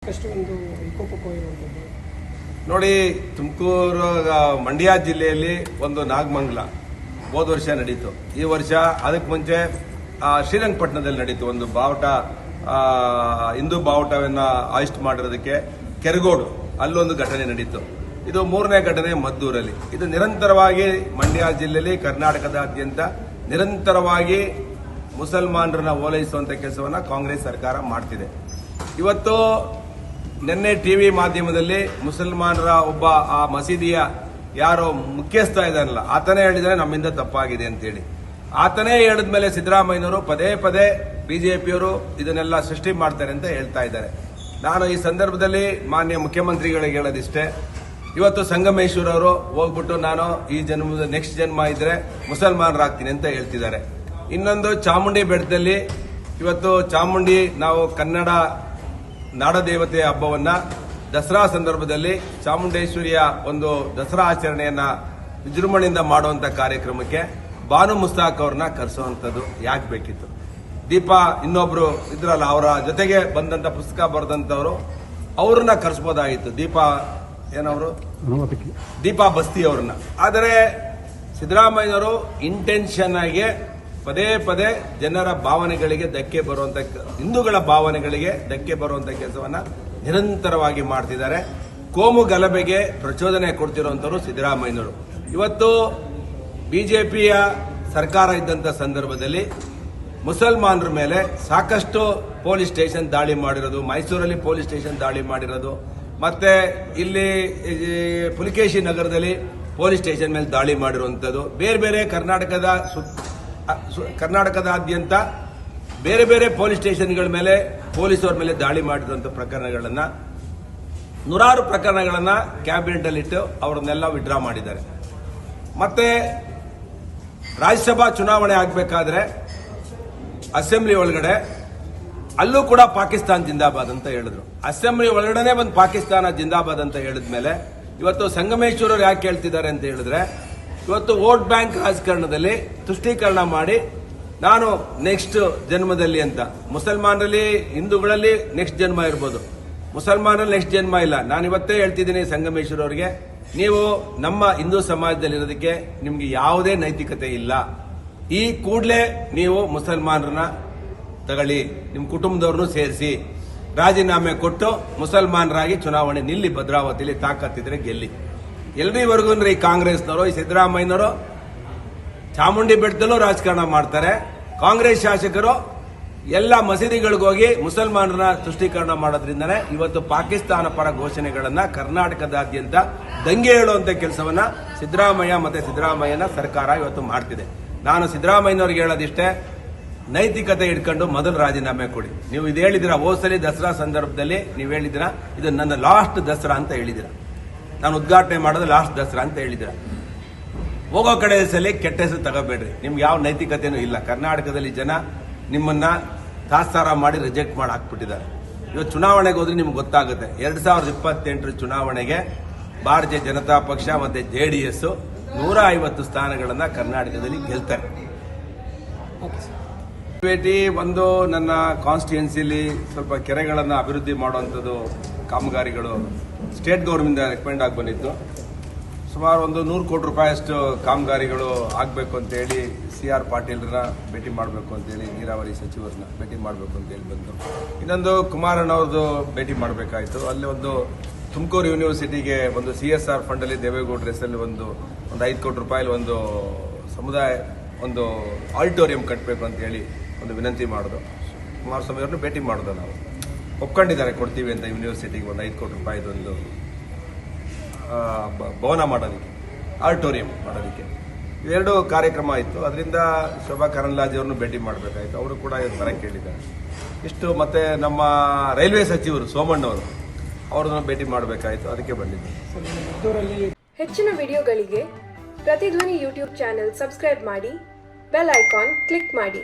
ಸಾಕಷ್ಟು ಒಂದು ವಿಕೋಪಕ್ಕೂ ಇರುವಂಥದ್ದು. ನೋಡಿ, ತುಮಕೂರು ಮಂಡ್ಯ ಜಿಲ್ಲೆಯಲ್ಲಿ ಒಂದು ನಾಗಮಂಗಲ ಹೋದ ವರ್ಷ ನಡೀತು. ಈ ವರ್ಷ ಅದಕ್ಕೆ ಮುಂಚೆ ಶ್ರೀರಂಗಪಟ್ಟಣದಲ್ಲಿ ನಡೀತು. ಒಂದು ಬಾವುಟ, ಹಿಂದೂ ಬಾವುಟವನ್ನು ಆಯಿಸ್ಟ್ ಮಾಡಿರೋದಕ್ಕೆ ಕೆರಗೋಡು ಅಲ್ಲೊಂದು ಘಟನೆ ನಡೀತು. ಇದು ಮೂರನೇ ಘಟನೆ ಮದ್ದೂರಲ್ಲಿ. ಇದು ನಿರಂತರವಾಗಿ ಮಂಡ್ಯ ಜಿಲ್ಲೆಯಲ್ಲಿ ಕರ್ನಾಟಕದಾದ್ಯಂತ ನಿರಂತರವಾಗಿ ಮುಸಲ್ಮಾನರನ್ನ ಓಲೈಸುವಂತ ಕೆಲಸವನ್ನ ಕಾಂಗ್ರೆಸ್ ಸರ್ಕಾರ ಮಾಡ್ತಿದೆ. ಇವತ್ತು ನಿನ್ನೆ ಟಿವಿ ಮಾಧ್ಯಮದಲ್ಲಿ ಮುಸಲ್ಮಾನರ ಒಬ್ಬ ಆ ಮಸೀದಿಯ ಯಾರೋ ಮುಖ್ಯಸ್ಥ ಇದ್ದಾನಲ್ಲ, ಆತನೇ ಹೇಳಿದರೆ ನಮ್ಮಿಂದ ತಪ್ಪಾಗಿದೆ ಅಂತೇಳಿ. ಆತನೇ ಹೇಳಿದ್ಮೇಲೆ ಸಿದ್ದರಾಮಯ್ಯನವರು ಪದೇ ಪದೇ ಬಿಜೆಪಿಯವರು ಇದನ್ನೆಲ್ಲ ಸೃಷ್ಟಿ ಮಾಡ್ತಾರೆ ಅಂತ ಹೇಳ್ತಾ ಇದ್ದಾರೆ. ನಾನು ಈ ಸಂದರ್ಭದಲ್ಲಿ ಮಾನ್ಯ ಮುಖ್ಯಮಂತ್ರಿಗಳಿಗೆ ಹೇಳೋದಿಷ್ಟೇ, ಇವತ್ತು ಸಂಗಮೇಶ್ವರ್ ಅವರು ಹೋಗ್ಬಿಟ್ಟು ನಾನು ಈ ಜನ್ಮದ ನೆಕ್ಸ್ಟ್ ಜನ್ಮ ಇದ್ರೆ ಮುಸಲ್ಮಾನರಾಗ್ತೀನಿ ಅಂತ ಹೇಳ್ತಿದ್ದಾರೆ. ಇನ್ನೊಂದು ಚಾಮುಂಡಿ ಬೆಟ್ಟದಲ್ಲಿ ಇವತ್ತು ಚಾಮುಂಡಿ ನಾವು ಕನ್ನಡ ನಾಡದೇವತೆಯ ಹಬ್ಬವನ್ನ ದಸರಾ ಸಂದರ್ಭದಲ್ಲಿ ಚಾಮುಂಡೇಶ್ವರಿಯ ಒಂದು ದಸರಾ ಆಚರಣೆಯನ್ನ ವಿಜೃಂಭಣೆಯಿಂದ ಮಾಡುವಂತ ಕಾರ್ಯಕ್ರಮಕ್ಕೆ ಬಾನು ಮುಸ್ತಾಕ್ ಅವ್ರನ್ನ ಕರೆಸುವಂತದ್ದು ಯಾಕೆ ಬೇಕಿತ್ತು? ದೀಪಾ ಇನ್ನೊಬ್ರು ಇದ್ರಲ್ಲ, ಅವರ ಜೊತೆಗೆ ಬಂದಂತ ಪುಸ್ತಕ ಬರೆದಂತವ್ರು, ಅವ್ರನ್ನ ಕರೆಸಬಹುದಾಗಿತ್ತು. ದೀಪಾ ಬಸ್ತಿ ಅವ್ರನ್ನ. ಆದರೆ ಸಿದ್ದರಾಮಯ್ಯನವರು ಇಂಟೆನ್ಷನ್ ಆಗಿ ಪದೇ ಪದೇ ಜನರ ಭಾವನೆಗಳಿಗೆ ಧಕ್ಕೆ ಬರುವಂತ, ಹಿಂದೂಗಳ ಭಾವನೆಗಳಿಗೆ ಧಕ್ಕೆ ಬರುವಂತ ಕೆಲಸವನ್ನ ನಿರಂತರವಾಗಿ ಮಾಡ್ತಿದ್ದಾರೆ. ಕೋಮು ಗಲಭೆಗೆ ಪ್ರಚೋದನೆ ಕೊಡ್ತಿರುವಂತವರು ಸಿದ್ದರಾಮಯ್ಯನವರು. ಇವತ್ತು ಬಿಜೆಪಿಯ ಸರ್ಕಾರ ಇದ್ದಂತ ಸಂದರ್ಭದಲ್ಲಿ ಮುಸಲ್ಮಾನರ ಮೇಲೆ ಸಾಕಷ್ಟು ಪೊಲೀಸ್ ಸ್ಟೇಷನ್ ದಾಳಿ ಮಾಡಿರೋದು, ಮೈಸೂರಲ್ಲಿ ಪೊಲೀಸ್ ಸ್ಟೇಷನ್ ದಾಳಿ ಮಾಡಿರೋದು, ಮತ್ತೆ ಇಲ್ಲಿ ಪುಲಿಕೇಶಿ ನಗರದಲ್ಲಿ ಪೊಲೀಸ್ ಸ್ಟೇಷನ್ ಮೇಲೆ ದಾಳಿ ಮಾಡಿರುವಂತದ್ದು, ಬೇರೆ ಬೇರೆ ಕರ್ನಾಟಕದಾದ್ಯಂತ ಬೇರೆ ಬೇರೆ ಪೊಲೀಸ್ ಸ್ಟೇಷನ್ಗಳ ಮೇಲೆ ಪೊಲೀಸರ ಮೇಲೆ ದಾಳಿ ಮಾಡಿರುವಂತ ಪ್ರಕರಣಗಳನ್ನ, ನೂರಾರು ಪ್ರಕರಣಗಳನ್ನ ಕ್ಯಾಬಿನೆಟ್ ಅಲ್ಲಿ ಇಟ್ಟು ಅವರನ್ನೆಲ್ಲ ವಿಡ್ರಾ ಮಾಡಿದ್ದಾರೆ. ಮತ್ತೆ ರಾಜ್ಯಸಭಾ ಚುನಾವಣೆ ಆಗಬೇಕಾದ್ರೆ ಅಸೆಂಬ್ಲಿ ಒಳಗಡೆ ಅಲ್ಲೂ ಕೂಡ ಪಾಕಿಸ್ತಾನ್ ಜಿಂದಾಬಾದ್ ಅಂತ ಹೇಳಿದ್ರು. ಅಸೆಂಬ್ಲಿ ಒಳಗಡೆ ಬಂದು ಪಾಕಿಸ್ತಾನ ಜಿಂದಾಬಾದ್ ಅಂತ ಹೇಳಿದ್ಮೇಲೆ ಇವತ್ತು ಸಂಗಮೇಶ್ವರರು ಯಾಕೆ ಹೇಳ್ತಿದ್ದಾರೆ ಅಂತ ಹೇಳಿದ್ರೆ, ಇವತ್ತು ವೋಟ್ ಬ್ಯಾಂಕ್ ರಾಜಕಾರಣದಲ್ಲಿ ತುಷ್ಟೀಕರಣ ಮಾಡಿ ನಾನು ನೆಕ್ಸ್ಟ್ ಜನ್ಮದಲ್ಲಿ ಅಂತ, ಮುಸಲ್ಮಾನರಲ್ಲಿ ಹಿಂದೂಗಳಲ್ಲಿ ನೆಕ್ಸ್ಟ್ ಜನ್ಮ ಇರ್ಬೋದು, ಮುಸಲ್ಮಾನರಲ್ಲಿ ನೆಕ್ಸ್ಟ್ ಜನ್ಮ ಇಲ್ಲ. ನಾನು ಇವತ್ತೇ ಹೇಳ್ತಿದ್ದೀನಿ ಸಂಗಮೇಶ್ವರ್ ಅವರಿಗೆ, ನೀವು ನಮ್ಮ ಹಿಂದೂ ಸಮಾಜದಲ್ಲಿ ಇರೋದಕ್ಕೆ ನಿಮ್ಗೆ ಯಾವುದೇ ನೈತಿಕತೆ ಇಲ್ಲ. ಈ ಕೂಡಲೇ ನೀವು ಮುಸಲ್ಮಾನರನ್ನ ತಗೊಳ್ಳಿ, ನಿಮ್ಮ ಕುಟುಂಬದವ್ರನ್ನು ಸೇರಿಸಿ ರಾಜೀನಾಮೆ ಕೊಟ್ಟು ಮುಸಲ್ಮಾನರಾಗಿ ಚುನಾವಣೆ ನಿಲ್ಲಿ, ಭದ್ರಾವತಿಯಲ್ಲಿ ತಾಕತ್ತಿದ್ರೆ ಗೆಲ್ಲಿ. ಎಲ್ರಿವರೆಗೂ ಈ ಕಾಂಗ್ರೆಸ್ನವರು, ಈ ಸಿದ್ದರಾಮಯ್ಯನವರು ಚಾಮುಂಡಿ ಬೆಟ್ಟದಲ್ಲೂ ರಾಜಕಾರಣ ಮಾಡ್ತಾರೆ. ಕಾಂಗ್ರೆಸ್ ಶಾಸಕರು ಎಲ್ಲ ಮಸೀದಿಗಳಿಗೋಗಿ ಮುಸಲ್ಮಾನರನ್ನ ತುಷ್ಟೀಕರಣ ಮಾಡೋದ್ರಿಂದನೇ ಇವತ್ತು ಪಾಕಿಸ್ತಾನ ಪರ ಘೋಷಣೆಗಳನ್ನ ಕರ್ನಾಟಕದಾದ್ಯಂತ ದಂಗೆ ಹೇಳುವಂತ ಕೆಲಸವನ್ನ ಸಿದ್ದರಾಮಯ್ಯನ ಸರ್ಕಾರ ಇವತ್ತು ಮಾಡ್ತಿದೆ. ನಾನು ಸಿದ್ದರಾಮಯ್ಯನವ್ರಿಗೆ ಹೇಳೋದಿಷ್ಟೇ, ನೈತಿಕತೆ ಇಟ್ಕೊಂಡು ಮೊದಲು ರಾಜೀನಾಮೆ ಕೊಡಿ. ನೀವು ಇದು ಹೇಳಿದಿರ, ಹೋದ್ಸಲಿ ದಸರಾ ಸಂದರ್ಭದಲ್ಲಿ ನೀವು ಹೇಳಿದಿರ, ಇದು ನನ್ನ ಲಾಸ್ಟ್ ದಸರಾ ಅಂತ ಹೇಳಿದಿರ, ನಾನು ಉದ್ಘಾಟನೆ ಮಾಡೋದು ಲಾಸ್ಟ್ ದಸರಾ ಅಂತ ಹೇಳಿದಿರ. ಹೋಗೋ ಕಡೆ ಸಲ ಕೆಟ್ಟ ಹೆಸರು ತಗೋಬೇಡ್ರಿ. ನಿಮ್ಗೆ ಯಾವ ನೈತಿಕತೆನೂ ಇಲ್ಲ. ಕರ್ನಾಟಕದಲ್ಲಿ ಜನ ನಿಮ್ಮನ್ನ ತಾತ್ಸಾರ ಮಾಡಿ ರಿಜೆಕ್ಟ್ ಮಾಡಿ ಹಾಕ್ಬಿಟ್ಟಿದ್ದಾರೆ. ಇವತ್ತು ಚುನಾವಣೆಗೆ ಹೋದ್ರೆ ನಿಮ್ಗೆ ಗೊತ್ತಾಗುತ್ತೆ. 2028 ಚುನಾವಣೆಗೆ ಭಾರತೀಯ ಜನತಾ ಪಕ್ಷ ಮತ್ತೆ JDS 150 ಸ್ಥಾನಗಳನ್ನ ಕರ್ನಾಟಕದಲ್ಲಿ ಗೆಲ್ತಾರೆ. ಭೇಟಿ ಒಂದು ನನ್ನ ಕಾನ್ಸ್ಟಿಟ್ಯೂನ್ಸಿಲಿ ಸ್ವಲ್ಪ ಕೆರೆಗಳನ್ನು ಅಭಿವೃದ್ಧಿ ಮಾಡುವಂಥದ್ದು ಕಾಮಗಾರಿಗಳು ಸ್ಟೇಟ್ ಗೌರ್ಮೆಂಟ್ ರೆಕಮೆಂಡ್ ಆಗಿ ಬಂದಿತ್ತು. ಸುಮಾರು ಒಂದು 100 ಕೋಟಿ ರೂಪಾಯಿಯಷ್ಟು ಕಾಮಗಾರಿಗಳು ಆಗಬೇಕು ಅಂತೇಳಿ CR ಪಾಟೀಲ್ರನ್ನ ಭೇಟಿ ಮಾಡಬೇಕು ಅಂತೇಳಿ, ನೀರಾವರಿ ಸಚಿವರನ್ನ ಭೇಟಿ ಮಾಡಬೇಕು ಅಂತೇಳಿ ಬಂದು, ಇನ್ನೊಂದು ಕುಮಾರಣ್ಣವ್ರದ್ದು ಭೇಟಿ ಮಾಡಬೇಕಾಯಿತು. ಅಲ್ಲಿ ಒಂದು ತುಮಕೂರು ಯೂನಿವರ್ಸಿಟಿಗೆ ಒಂದು CSR ಫಂಡಲ್ಲಿ ದೇವೇಗೌಡರ ಹೆಸರಲ್ಲಿ ಒಂದು 5 ಕೋಟಿ ರೂಪಾಯಿ ಒಂದು ಸಮುದಾಯ ಒಂದು ಆಡಿಟೋರಿಯಂ ಕಟ್ಟಬೇಕು ಅಂತ ಹೇಳಿ ಒಂದು ವಿನಂತಿ ಮಾಡೋದು. ಕುಮಾರಸ್ವಾಮಿ ಅವ್ರನ್ನ ಭೇಟಿ ಮಾಡೋದು, ನಾವು ಒಪ್ಕೊಂಡಿದ್ದಾರೆ, ಕೊಡ್ತೀವಿ ಅಂತ ಯೂನಿವರ್ಸಿಟಿಗೆ ಒಂದು 5 ಕೋಟಿ ರೂಪಾಯಿದೊಂದು ಭವನ ಮಾಡೋದಕ್ಕೆ, ಆಡಿಟೋರಿಯಂ ಮಾಡೋದಕ್ಕೆ. ಇವೆರಡು ಕಾರ್ಯಕ್ರಮ ಆಯಿತು. ಅದರಿಂದ ಶೋಭಾ ಕರಂದ್ಲಾಜೆ ಅವ್ರನ್ನು ಭೇಟಿ ಮಾಡಬೇಕಾಯಿತು. ಅವರು ಕೂಡ ಬರಕ್ಕೆ ಕೇಳಿದ್ದಾರೆ. ಇಷ್ಟು ಮತ್ತೆ ನಮ್ಮ ರೈಲ್ವೆ ಸಚಿವರು ಸೋಮಣ್ಣವರು ಅವ್ರನ್ನ ಭೇಟಿ ಮಾಡಬೇಕಾಯಿತು, ಅದಕ್ಕೆ ಬಂದಿದ್ದೆ. ಹೆಚ್ಚಿನ ವಿಡಿಯೋಗಳಿಗೆ ಪ್ರತಿಧ್ವನಿ ಯೂಟ್ಯೂಬ್ ಚಾನೆಲ್ ಸಬ್ಸ್ಕ್ರೈಬ್ ಮಾಡಿ, ಬೆಲ್ ಐಕಾನ್ ಕ್ಲಿಕ್ ಮಾಡಿ.